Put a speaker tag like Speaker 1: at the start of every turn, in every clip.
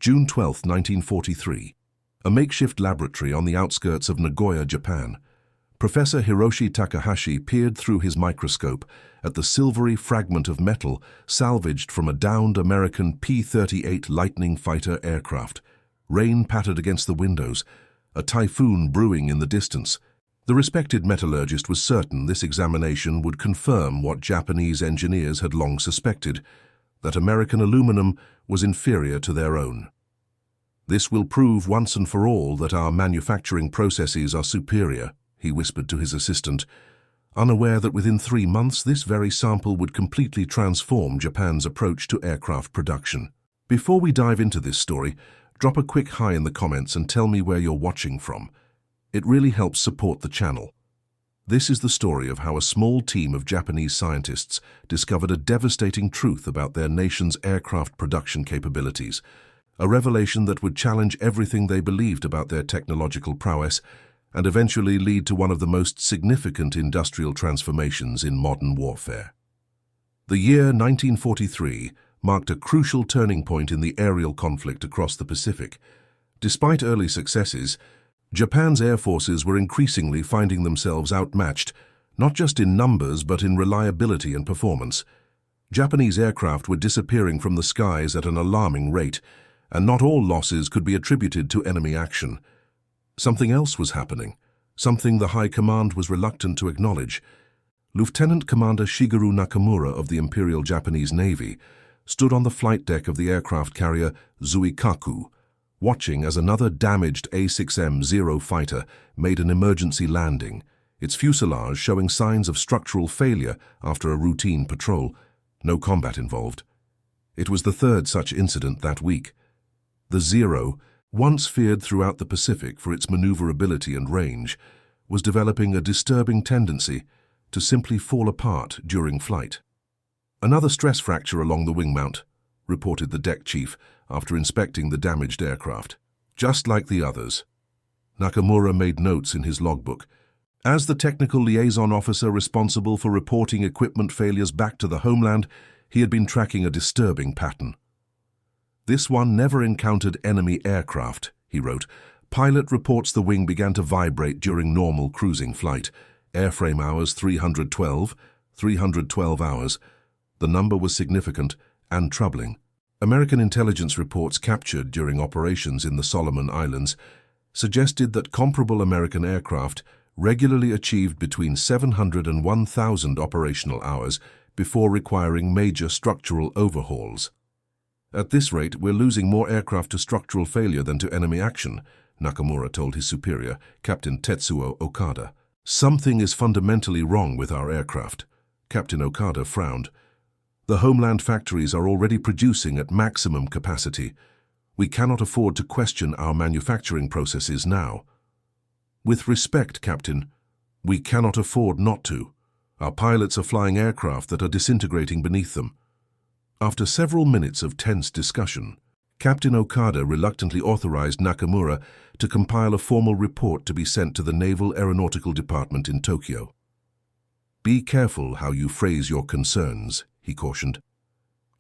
Speaker 1: June 12, 1943. A makeshift laboratory on the outskirts of Nagoya, Japan. Professor Hiroshi Takahashi peered through his microscope at the silvery fragment of metal salvaged from a downed American P-38 Lightning fighter aircraft. Rain pattered against the windows, a typhoon brewing in the distance. The respected metallurgist was certain this examination would confirm what Japanese engineers had long suspected, that American aluminum was inferior to their own. "This will prove once and for all that our manufacturing processes are superior," he whispered to his assistant, unaware that within 3 months this very sample would completely transform Japan's approach to aircraft production. Before we dive into this story, drop a quick hi in the comments and tell me where you're watching from. It really helps support the channel. This is the story of how a small team of Japanese scientists discovered a devastating truth about their nation's aircraft production capabilities, a revelation that would challenge everything they believed about their technological prowess and eventually lead to one of the most significant industrial transformations in modern warfare. The year 1943 marked a crucial turning point in the aerial conflict across the Pacific. Despite early successes, Japan's air forces were increasingly finding themselves outmatched, not just in numbers but in reliability and performance. Japanese aircraft were disappearing from the skies at an alarming rate, and not all losses could be attributed to enemy action. Something else was happening, something the High Command was reluctant to acknowledge. Lieutenant Commander Shigeru Nakamura of the Imperial Japanese Navy stood on the flight deck of the aircraft carrier Zuikaku, watching as another damaged A-6M-0 fighter made an emergency landing, its fuselage showing signs of structural failure after a routine patrol. No combat involved. It was the third such incident that week. The Zero, once feared throughout the Pacific for its maneuverability and range, was developing a disturbing tendency to simply fall apart during flight. "Another stress fracture along the wing mount," reported the deck chief after inspecting the damaged aircraft. "Just like the others." Nakamura made notes in his logbook. As the technical liaison officer responsible for reporting equipment failures back to the homeland, he had been tracking a disturbing pattern. "This one never encountered enemy aircraft," he wrote. "Pilot reports the wing began to vibrate during normal cruising flight. Airframe hours 312 hours. The number was significant and troubling." American intelligence reports captured during operations in the Solomon Islands suggested that comparable American aircraft regularly achieved between 700 and 1,000 operational hours before requiring major structural overhauls. "At this rate, we're losing more aircraft to structural failure than to enemy action," Nakamura told his superior, Captain Tetsuo Okada. "Something is fundamentally wrong with our aircraft." Captain Okada frowned. "The homeland factories are already producing at maximum capacity. We cannot afford to question our manufacturing processes now." "With respect, Captain, we cannot afford not to. Our pilots are flying aircraft that are disintegrating beneath them." After several minutes of tense discussion, Captain Okada reluctantly authorized Nakamura to compile a formal report to be sent to the Naval Aeronautical Department in Tokyo. "Be careful how you phrase your concerns," he cautioned.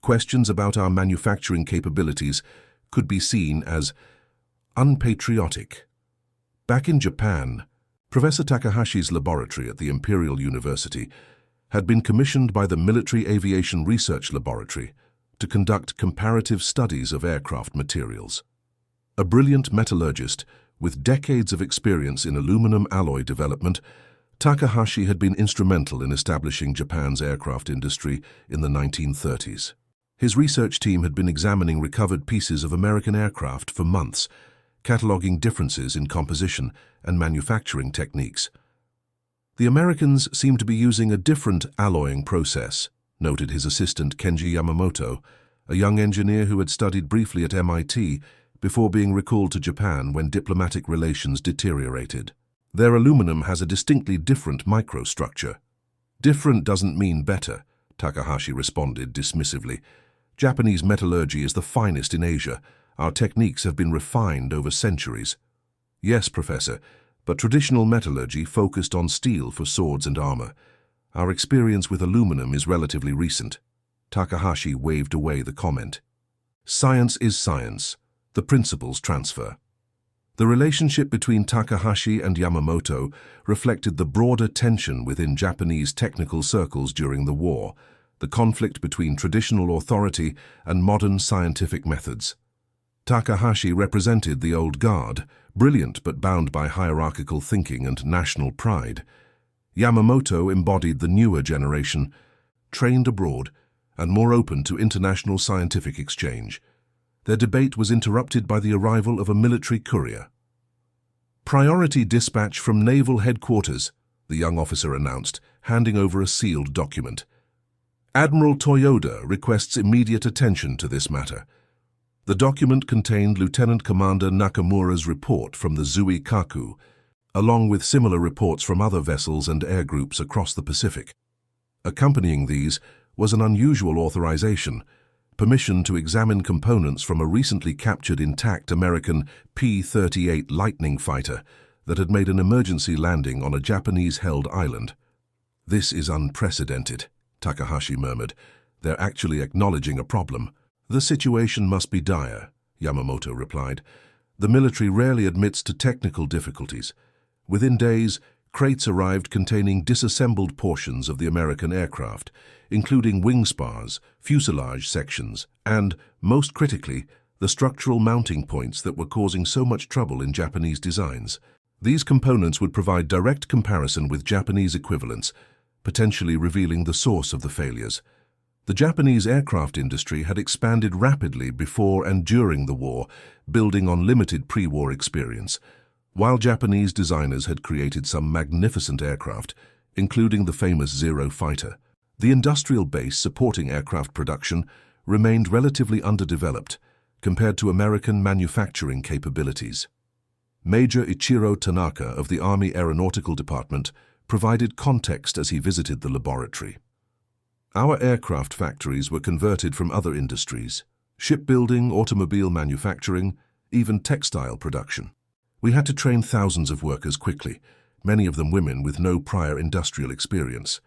Speaker 1: "Questions about our manufacturing capabilities could be seen as unpatriotic." Back in Japan, Professor Takahashi's laboratory at the Imperial University had been commissioned by the Military Aviation Research Laboratory to conduct comparative studies of aircraft materials. A brilliant metallurgist with decades of experience in aluminum alloy development, Takahashi had been instrumental in establishing Japan's aircraft industry in the 1930s. His research team had been examining recovered pieces of American aircraft for months, cataloging differences in composition and manufacturing techniques. "The Americans seem to be using a different alloying process," noted his assistant Kenji Yamamoto, a young engineer who had studied briefly at MIT before being recalled to Japan when diplomatic relations deteriorated. "Their aluminum has a distinctly different microstructure." "Different doesn't mean better," Takahashi responded dismissively. "Japanese metallurgy is the finest in Asia. Our techniques have been refined over centuries." "Yes, Professor, but traditional metallurgy focused on steel for swords and armor. Our experience with aluminum is relatively recent." Takahashi waved away the comment. "Science is science. The principles transfer. The relationship between Takahashi and Yamamoto reflected the broader tension within Japanese technical circles during the war, the conflict between traditional authority and modern scientific methods. Takahashi represented the old guard, brilliant but bound by hierarchical thinking and national pride. Yamamoto embodied the newer generation, trained abroad, and more open to international scientific exchange. Their debate was interrupted by the arrival of a military courier. "Priority dispatch from Naval Headquarters," the young officer announced, handing over a sealed document. "Admiral Toyoda requests immediate attention to this matter." The document contained Lieutenant Commander Nakamura's report from the Zui Kaku, along with similar reports from other vessels and air groups across the Pacific. Accompanying these was an unusual authorization, permission to examine components from a recently captured intact American P-38 Lightning fighter that had made an emergency landing on a Japanese-held island. "This is unprecedented," Takahashi murmured. "They're actually acknowledging a problem." "The situation must be dire," Yamamoto replied. "The military rarely admits to technical difficulties." Within days, crates arrived containing disassembled portions of the American aircraft, including wing spars, fuselage sections, and, most critically, the structural mounting points that were causing so much trouble in Japanese designs. These components would provide direct comparison with Japanese equivalents, potentially revealing the source of the failures. The Japanese aircraft industry had expanded rapidly before and during the war, building on limited pre-war experience. While Japanese designers had created some magnificent aircraft, including the famous Zero fighter, the industrial base supporting aircraft production remained relatively underdeveloped compared to American manufacturing capabilities. Major Ichiro Tanaka of the Army Aeronautical Department provided context as he visited the laboratory. "Our aircraft factories were converted from other industries, shipbuilding, automobile manufacturing, even textile production. We had to train thousands of workers quickly, many of them women with no prior industrial experience.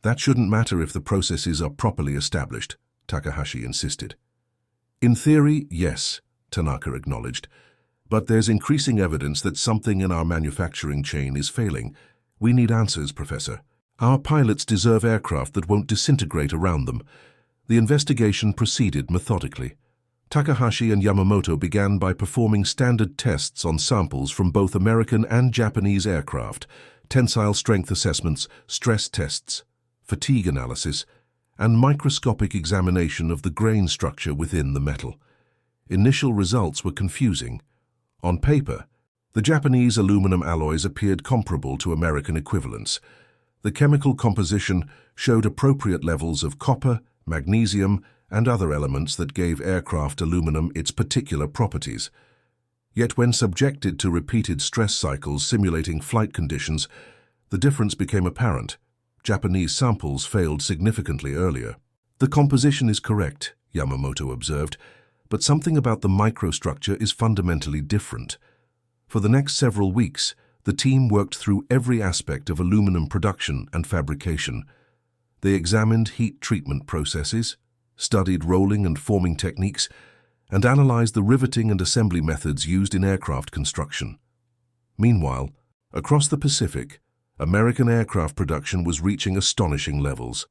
Speaker 1: That shouldn't matter if the processes are properly established," Takahashi insisted. "In theory, yes," Tanaka acknowledged, "but there's increasing evidence that something in our manufacturing chain is failing. We need answers, Professor. Our pilots deserve aircraft that won't disintegrate around them." The investigation proceeded methodically. Takahashi and Yamamoto began by performing standard tests on samples from both American and Japanese aircraft, tensile strength assessments, stress tests, fatigue analysis, and microscopic examination of the grain structure within the metal. Initial results were confusing. On paper, the Japanese aluminum alloys appeared comparable to American equivalents. The chemical composition showed appropriate levels of copper, magnesium, and other elements that gave aircraft aluminum its particular properties. Yet when subjected to repeated stress cycles simulating flight conditions, the difference became apparent. Japanese samples failed significantly earlier. "The composition is correct," Yamamoto observed, "but something about the microstructure is fundamentally different." For the next several weeks, the team worked through every aspect of aluminum production and fabrication. They examined heat treatment processes, studied rolling and forming techniques, and analyzed the riveting and assembly methods used in aircraft construction. Meanwhile, across the Pacific, American aircraft production was reaching astonishing levels.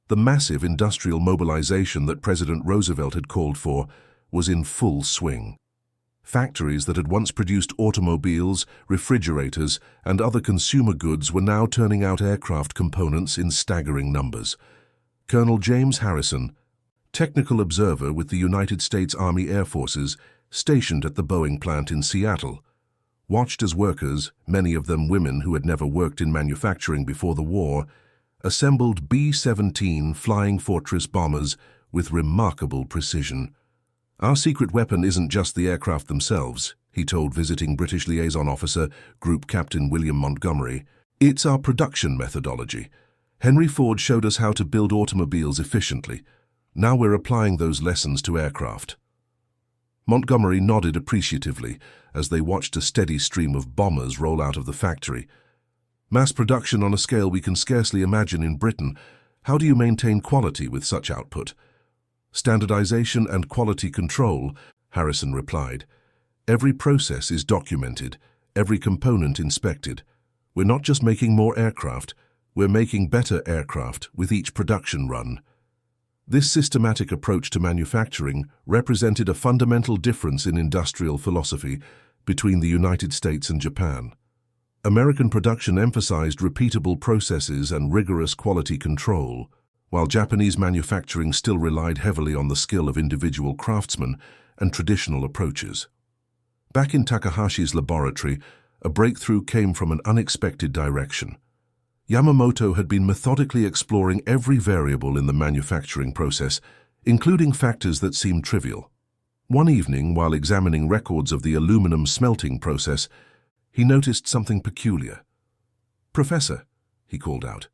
Speaker 1: The massive industrial mobilization that President Roosevelt had called for was in full swing. Factories that had once produced automobiles, refrigerators, and other consumer goods were now turning out aircraft components in staggering numbers. Colonel James Harrison, technical observer with the United States Army Air Forces, stationed at the Boeing plant in Seattle, watched as workers, many of them women who had never worked in manufacturing before the war, assembled B-17 Flying Fortress bombers with remarkable precision. "Our secret weapon isn't just the aircraft themselves," he told visiting British liaison officer, Group Captain William Montgomery. "It's our production methodology. Henry Ford showed us how to build automobiles efficiently. Now we're applying those lessons to aircraft." Montgomery nodded appreciatively as they watched a steady stream of bombers roll out of the factory. "Mass production on a scale we can scarcely imagine in Britain. How do you maintain quality with such output?" "Standardization and quality control Harrison replied. "Every process is documented, every component inspected. We're not just making more aircraft, we're making better aircraft with each production run." This systematic approach to manufacturing represented a fundamental difference in industrial philosophy between the United States and Japan. American production emphasized repeatable processes and rigorous quality control, while Japanese manufacturing still relied heavily on the skill of individual craftsmen and traditional approaches. Back in Takahashi's laboratory, a breakthrough came from an unexpected direction. Yamamoto had been methodically exploring every variable in the manufacturing process, including factors that seemed trivial. One evening, while examining records of the aluminum smelting process, he noticed something peculiar. "Professor," he called out,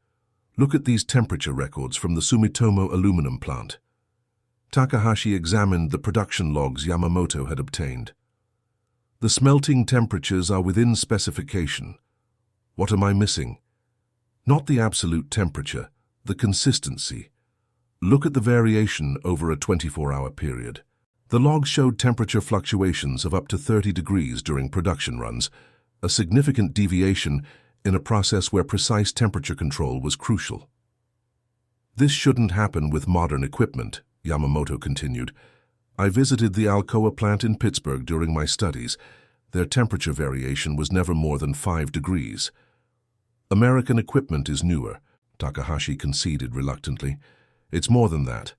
Speaker 1: "look at these temperature records from the Sumitomo aluminum plant." Takahashi examined the production logs Yamamoto had obtained. "The smelting temperatures are within specification. What am I missing? Not the absolute temperature, the consistency. Look at the variation over a 24-hour period." The logs showed temperature fluctuations of up to 30 degrees during production runs, a significant deviation in a process where precise temperature control was crucial. "This shouldn't happen with modern equipment," Yamamoto continued. "I visited the Alcoa plant in Pittsburgh during my studies. Their temperature variation was never more than 5 degrees. American equipment is newer," Takahashi conceded reluctantly. "It's more than that.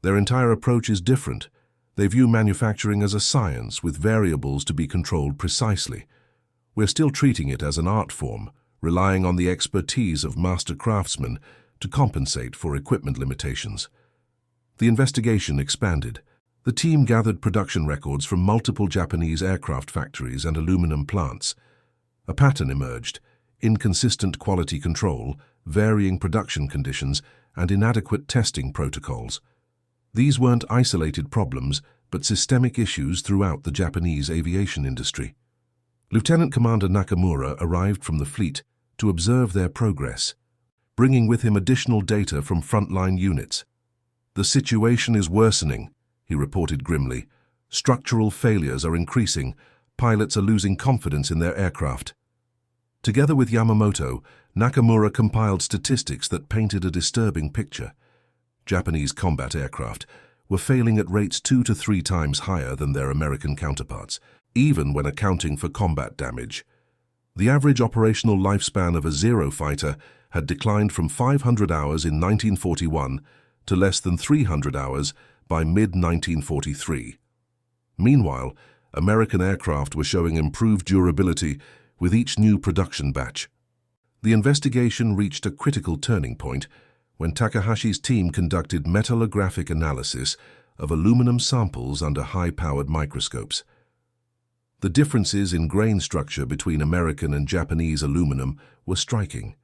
Speaker 1: Their entire approach is different. They view manufacturing as a science with variables to be controlled precisely. We're still treating it as an art form, relying on the expertise of master craftsmen to compensate for equipment limitations." The investigation expanded. The team gathered production records from multiple Japanese aircraft factories and aluminum plants. A pattern emerged: inconsistent quality control, varying production conditions, and inadequate testing protocols. These weren't isolated problems, but systemic issues throughout the Japanese aviation industry. Lieutenant Commander Nakamura arrived from the fleet to observe their progress, bringing with him additional data from frontline units. "The situation is worsening," he reported grimly. "Structural failures are increasing. Pilots are losing confidence in their aircraft." Together with Yamamoto, Nakamura compiled statistics that painted a disturbing picture. Japanese combat aircraft were failing at rates 2 to 3 times higher than their American counterparts, even when accounting for combat damage. The average operational lifespan of a Zero fighter had declined from 500 hours in 1941 to less than 300 hours by mid-1943. Meanwhile, American aircraft were showing improved durability with each new production batch. The investigation reached a critical turning point when Takahashi's team conducted metallurgic analysis of aluminum samples under high-powered microscopes. The differences in grain structure between American and Japanese aluminum were striking.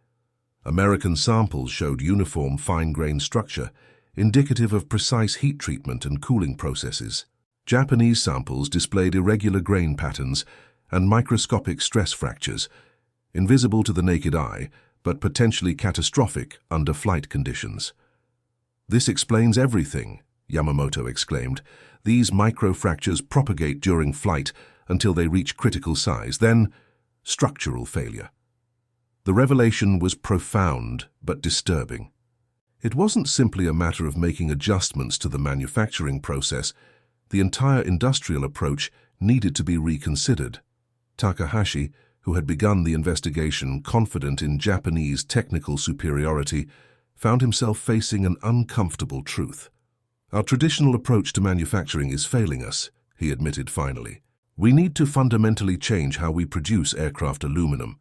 Speaker 1: American samples showed uniform fine-grained structure, indicative of precise heat treatment and cooling processes. Japanese samples displayed irregular grain patterns and microscopic stress fractures, invisible to the naked eye, but potentially catastrophic under flight conditions. "This explains everything," Yamamoto exclaimed. "These microfractures propagate during flight until they reach critical size, then structural failure." The revelation was profound but disturbing. It wasn't simply a matter of making adjustments to the manufacturing process. The entire industrial approach needed to be reconsidered. Takahashi, who had begun the investigation confident in Japanese technical superiority, found himself facing an uncomfortable truth. "Our traditional approach to manufacturing is failing us," he admitted finally. "We need to fundamentally change how we produce aircraft aluminum."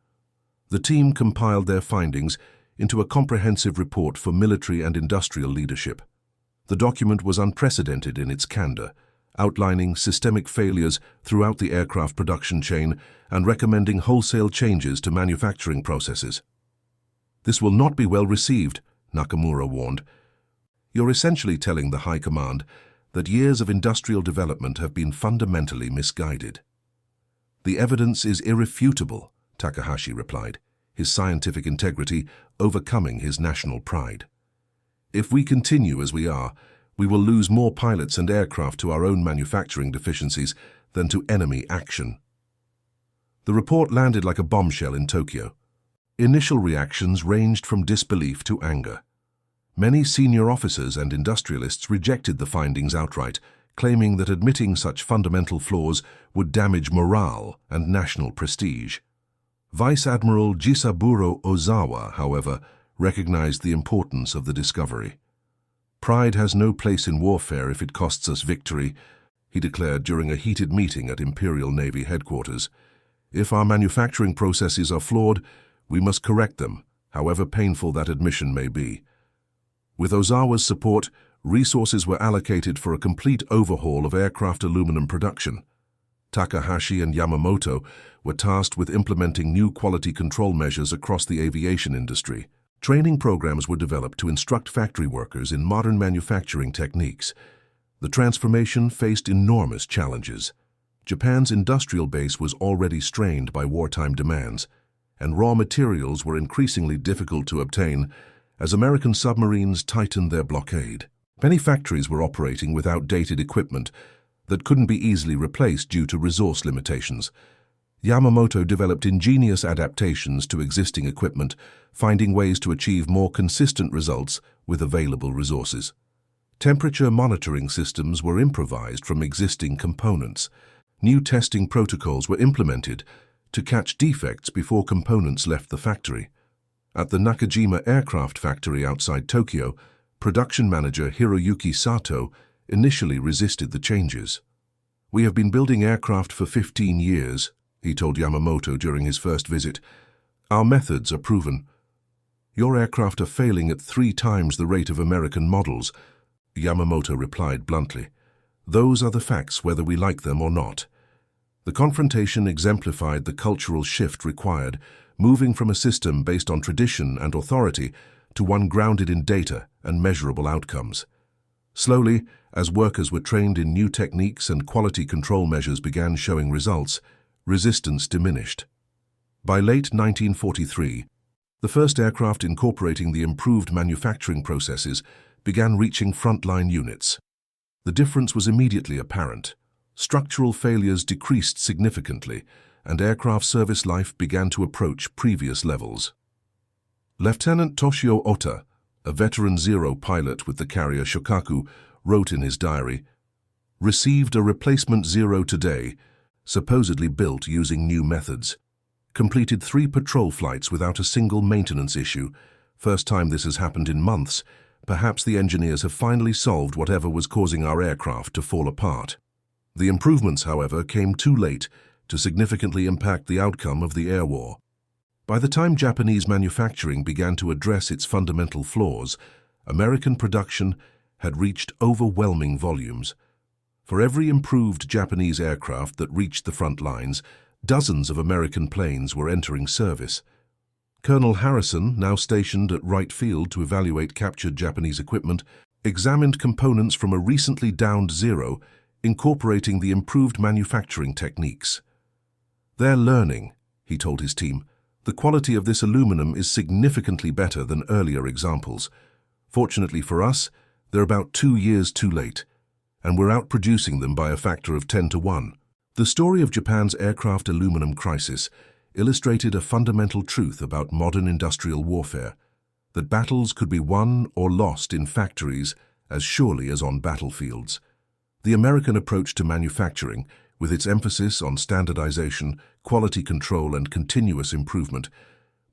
Speaker 1: The team compiled their findings into a comprehensive report for military and industrial leadership. The document was unprecedented in its candor, outlining systemic failures throughout the aircraft production chain and recommending wholesale changes to manufacturing processes. "This will not be well received," Nakamura warned. "You're essentially telling the High Command that years of industrial development have been fundamentally misguided." "The evidence is irrefutable," Takahashi replied, his scientific integrity overcoming his national pride. "If we continue as we are, We will lose more pilots and aircraft to our own manufacturing deficiencies than to enemy action. The report landed like a bombshell in Tokyo. Initial reactions ranged from disbelief to anger. Many senior officers and industrialists rejected the findings outright, claiming that admitting such fundamental flaws would damage morale and national prestige. Vice Admiral Jisaburo Ozawa, however, recognized the importance of the discovery. "Pride has no place in warfare if it costs us victory," he declared during a heated meeting at Imperial Navy headquarters. "If our manufacturing processes are flawed, we must correct them, however painful that admission may be." With Ozawa's support, resources were allocated for a complete overhaul of aircraft aluminum production. Takahashi and Yamamoto were tasked with implementing new quality control measures across the aviation industry. Training programs were developed to instruct factory workers in modern manufacturing techniques. The transformation faced enormous challenges. Japan's industrial base was already strained by wartime demands, and raw materials were increasingly difficult to obtain as American submarines tightened their blockade. Many factories were operating with outdated equipment that couldn't be easily replaced due to resource limitations. Yamamoto developed ingenious adaptations to existing equipment, finding ways to achieve more consistent results with available resources. Temperature monitoring systems were improvised from existing components. New testing protocols were implemented to catch defects before components left the factory. At the Nakajima aircraft factory outside Tokyo, production manager Hiroyuki Sato initially resisted the changes. "We have been building aircraft for 15 years, he told Yamamoto during his first visit. "Our methods are proven." "Your aircraft are failing at 3 times the rate of American models," Yamamoto replied bluntly. "Those are the facts, whether we like them or not." The confrontation exemplified the cultural shift required, moving from a system based on tradition and authority to one grounded in data and measurable outcomes. Slowly, as workers were trained in new techniques and quality control measures began showing results, resistance diminished. By late 1943, the first aircraft incorporating the improved manufacturing processes began reaching frontline units. The difference was immediately apparent. Structural failures decreased significantly, and aircraft service life began to approach previous levels. Lieutenant Toshio Ota, a veteran Zero pilot with the carrier Shokaku, wrote in his diary, "Received a replacement Zero today, supposedly built using new methods. Completed 3 patrol flights without a single maintenance issue. First time this has happened in months. Perhaps the engineers have finally solved whatever was causing our aircraft to fall apart." The improvements, however, came too late to significantly impact the outcome of the air war. By the time Japanese manufacturing began to address its fundamental flaws, American production had reached overwhelming volumes. For every improved Japanese aircraft that reached the front lines, dozens of American planes were entering service. Colonel Harrison, now stationed at Wright Field to evaluate captured Japanese equipment, examined components from a recently downed Zero, incorporating the improved manufacturing techniques. "They're learning," he told his team. "The quality of this aluminum is significantly better than earlier examples. Fortunately for us, they're about 2 years too late, and we're outproducing them by a factor of 10 to 1. The story of Japan's aircraft aluminum crisis illustrated a fundamental truth about modern industrial warfare, that battles could be won or lost in factories as surely as on battlefields. The American approach to manufacturing, with its emphasis on standardization, quality control, and continuous improvement,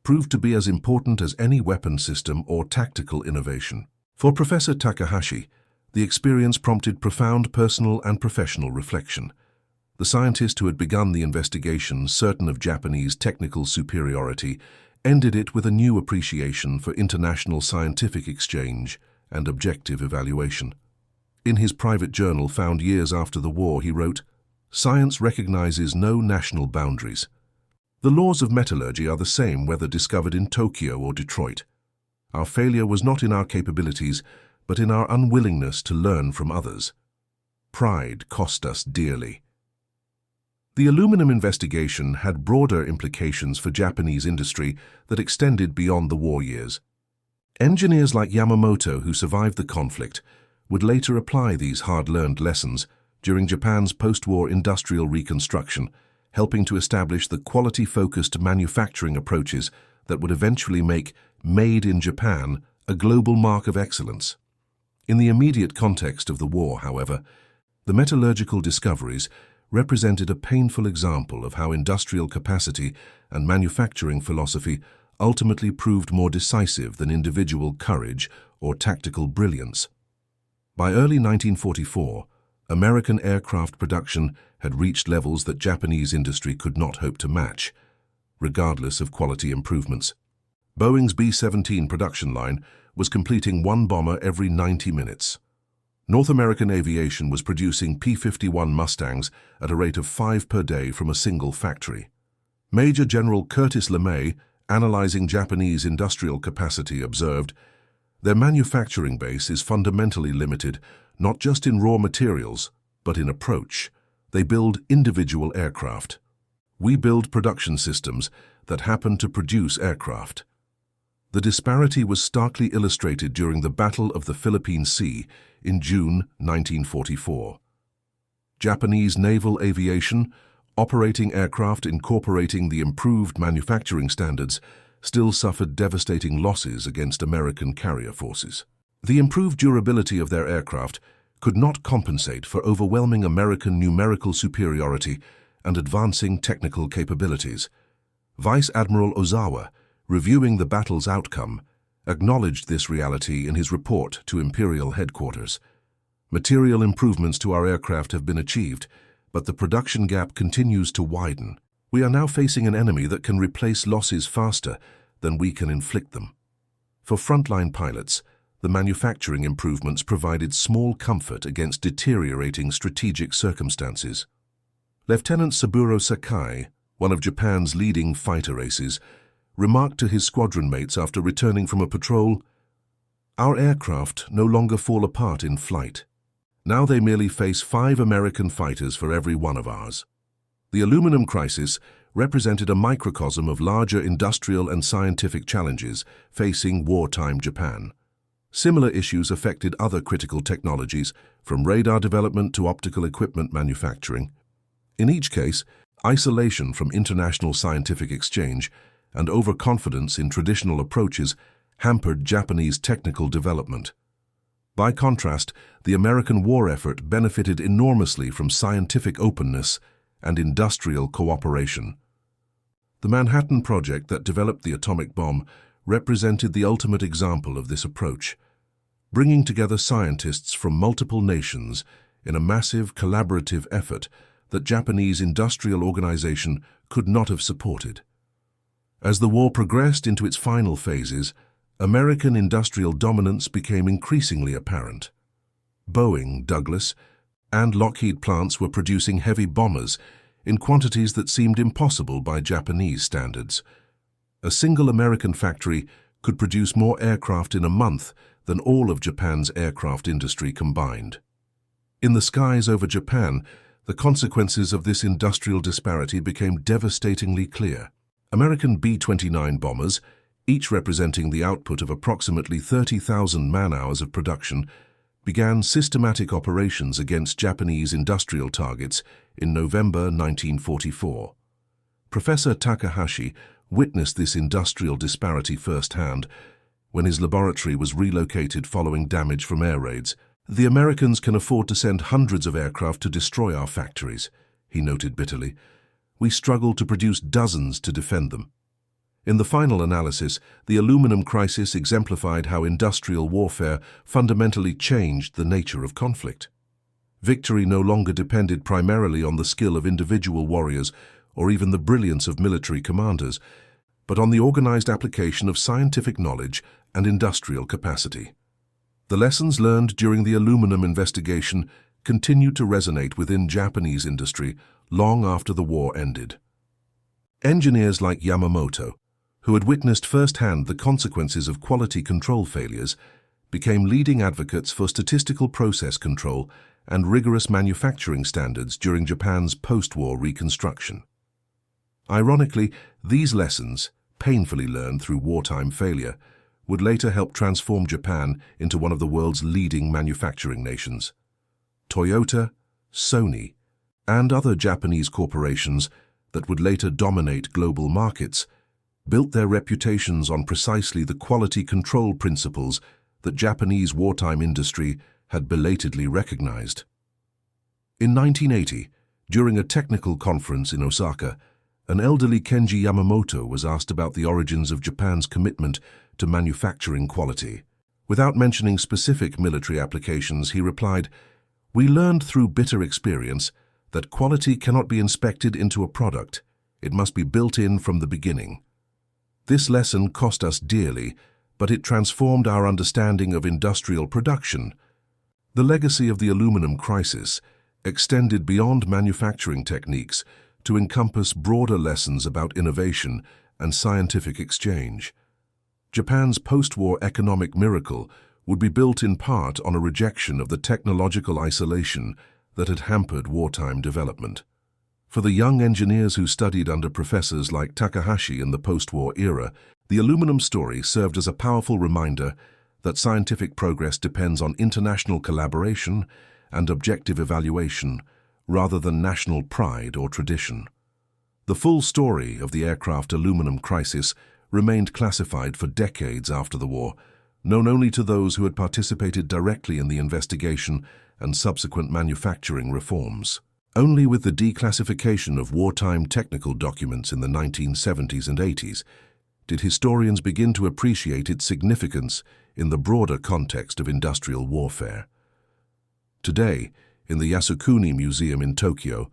Speaker 1: proved to be as important as any weapon system or tactical innovation. For Professor Takahashi, the experience prompted profound personal and professional reflection. The scientist who had begun the investigation, certain of Japanese technical superiority, ended it with a new appreciation for international scientific exchange and objective evaluation. In his private journal found years after the war, he wrote, "Science recognizes no national boundaries. The laws of metallurgy are the same whether discovered in Tokyo or Detroit. Our failure was not in our capabilities, but in our unwillingness to learn from others. Pride cost us dearly." The aluminum investigation had broader implications for Japanese industry that extended beyond the war years. Engineers like Yamamoto, who survived the conflict, would later apply these hard-learned lessons during Japan's post-war industrial reconstruction, helping to establish the quality-focused manufacturing approaches that would eventually make Made in Japan a global mark of excellence. In the immediate context of the war, however, the metallurgical discoveries represented a painful example of how industrial capacity and manufacturing philosophy ultimately proved more decisive than individual courage or tactical brilliance. By early 1944, American aircraft production had reached levels that Japanese industry could not hope to match, regardless of quality improvements. Boeing's B-17 production line was completing one bomber every 90 minutes. North American aviation was producing P-51 Mustangs at a rate of 5 per day from a single factory. Major General Curtis LeMay, analyzing Japanese industrial capacity, observed, "Their manufacturing base is fundamentally limited, not just in raw materials, but in approach. They build individual aircraft. We build production systems that happen to produce aircraft." The disparity was starkly illustrated during the Battle of the Philippine Sea in June 1944. Japanese naval aviation, operating aircraft incorporating the improved manufacturing standards, still suffered devastating losses against American carrier forces. The improved durability of their aircraft could not compensate for overwhelming American numerical superiority and advancing technical capabilities. Vice Admiral Ozawa, reviewing the battle's outcome, acknowledged this reality in his report to Imperial headquarters. "Material improvements to our aircraft have been achieved, but the production gap continues to widen. We are now facing an enemy that can replace losses faster than we can inflict them." For frontline pilots, the manufacturing improvements provided small comfort against deteriorating strategic circumstances. Lieutenant Saburo Sakai, one of Japan's leading fighter aces, remarked to his squadron mates after returning from a patrol, "Our aircraft no longer fall apart in flight. Now they merely face 5 American fighters for every one of ours." The aluminum crisis represented a microcosm of larger industrial and scientific challenges facing wartime Japan. Similar issues affected other critical technologies, from radar development to optical equipment manufacturing. In each case, isolation from international scientific exchange and overconfidence in traditional approaches hampered Japanese technical development. By contrast, the American war effort benefited enormously from scientific openness and industrial cooperation. The Manhattan Project that developed the atomic bomb represented the ultimate example of this approach, bringing together scientists from multiple nations in a massive collaborative effort that Japanese industrial organization could not have supported. As the war progressed into its final phases, American industrial dominance became increasingly apparent. Boeing, Douglas, and Lockheed plants were producing heavy bombers in quantities that seemed impossible by Japanese standards. A single American factory could produce more aircraft in a month than all of Japan's aircraft industry combined. In the skies over Japan, the consequences of this industrial disparity became devastatingly clear. American B-29 bombers, each representing the output of approximately 30,000 man-hours of production, began systematic operations against Japanese industrial targets in November 1944. Professor Takahashi witnessed this industrial disparity firsthand when his laboratory was relocated following damage from air raids. "The Americans can afford to send hundreds of aircraft to destroy our factories," he noted bitterly. "We struggle to produce dozens to defend them." In the final analysis, the aluminum crisis exemplified how industrial warfare fundamentally changed the nature of conflict. Victory no longer depended primarily on the skill of individual warriors or even the brilliance of military commanders, but on the organized application of scientific knowledge and industrial capacity. The lessons learned during the aluminum investigation continued to resonate within Japanese industry long after the war ended. Engineers like Yamamoto, who had witnessed firsthand the consequences of quality control failures, became leading advocates for statistical process control and rigorous manufacturing standards during Japan's post-war reconstruction. Ironically, these lessons, painfully learned through wartime failure, would later help transform Japan into one of the world's leading manufacturing nations. Toyota, Sony, and other Japanese corporations that would later dominate global markets built their reputations on precisely the quality control principles that Japanese wartime industry had belatedly recognized. In 1980, during a technical conference in Osaka, an elderly Kenji Yamamoto was asked about the origins of Japan's commitment to manufacturing quality. Without mentioning specific military applications, he replied, "We learned through bitter experience that quality cannot be inspected into a product. It must be built in from the beginning." This lesson cost us dearly, but it transformed our understanding of industrial production. The legacy of the aluminum crisis extended beyond manufacturing techniques to encompass broader lessons about innovation and scientific exchange. Japan's post-war economic miracle would be built in part on a rejection of the technological isolation that had hampered wartime development. For the young engineers who studied under professors like Takahashi in the post-war era, the aluminum story served as a powerful reminder that scientific progress depends on international collaboration and objective evaluation rather than national pride or tradition. The full story of the aircraft aluminum crisis remained classified for decades after the war, known only to those who had participated directly in the investigation and subsequent manufacturing reforms. Only with the declassification of wartime technical documents in the 1970s and 80s did historians begin to appreciate its significance in the broader context of industrial warfare. Today, in the Yasukuni Museum in Tokyo,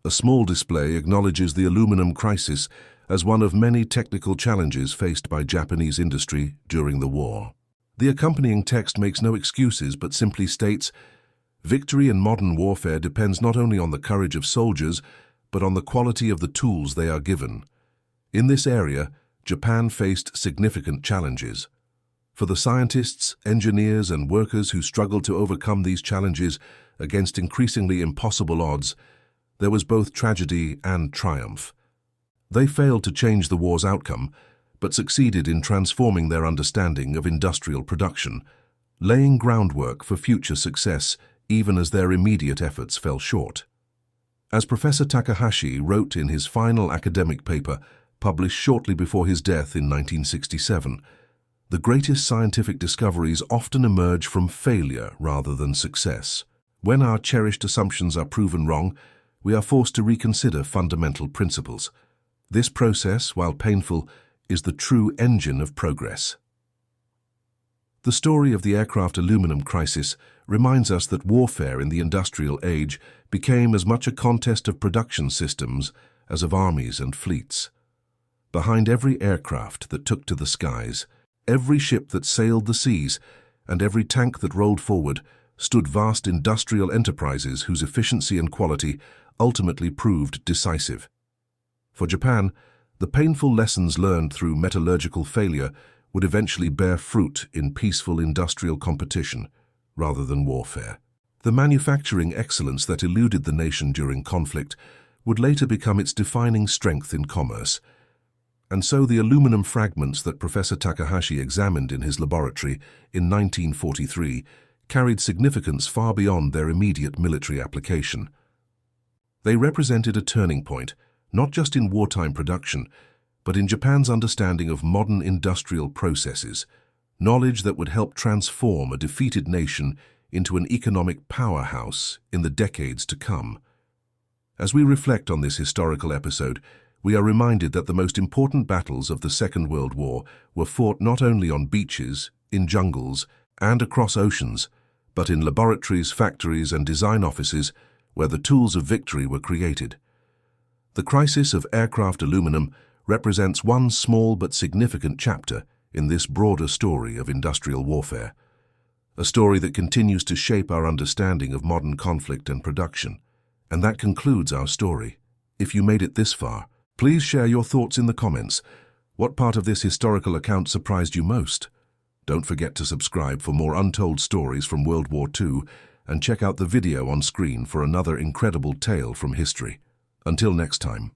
Speaker 1: a small display acknowledges the aluminum crisis as one of many technical challenges faced by Japanese industry during the war. The accompanying text makes no excuses but simply states, "Victory in modern warfare depends not only on the courage of soldiers, but on the quality of the tools they are given. In this area, Japan faced significant challenges. For the scientists, engineers, and workers who struggled to overcome these challenges against increasingly impossible odds, there was both tragedy and triumph. They failed to change the war's outcome, but succeeded in transforming their understanding of industrial production, laying groundwork for future success even as their immediate efforts fell short." As Professor Takahashi wrote in his final academic paper, published shortly before his death in 1967, "The greatest scientific discoveries often emerge from failure rather than success. When our cherished assumptions are proven wrong, we are forced to reconsider fundamental principles. This process, while painful, is the true engine of progress." The story of the aircraft aluminum crisis reminds us that warfare in the industrial age became as much a contest of production systems as of armies and fleets. Behind every aircraft that took to the skies, every ship that sailed the seas, and every tank that rolled forward stood vast industrial enterprises whose efficiency and quality ultimately proved decisive. For Japan, the painful lessons learned through metallurgical failure would eventually bear fruit in peaceful industrial competition rather than warfare. The manufacturing excellence that eluded the nation during conflict would later become its defining strength in commerce. And so the aluminum fragments that Professor Takahashi examined in his laboratory in 1943 carried significance far beyond their immediate military application. They represented a turning point, not just in wartime production, but in Japan's understanding of modern industrial processes, knowledge that would help transform a defeated nation into an economic powerhouse in the decades to come. As we reflect on this historical episode, we are reminded that the most important battles of the Second World War were fought not only on beaches, in jungles, and across oceans, but in laboratories, factories, and design offices where the tools of victory were created. The crisis of aircraft aluminum represents one small but significant chapter in this broader story of industrial warfare, a story that continues to shape our understanding of modern conflict and production. And that concludes our story. If you made it this far, please share your thoughts in the comments. What part of this historical account surprised you most? Don't forget to subscribe for more untold stories from World War II and check out the video on screen for another incredible tale from history. Until next time.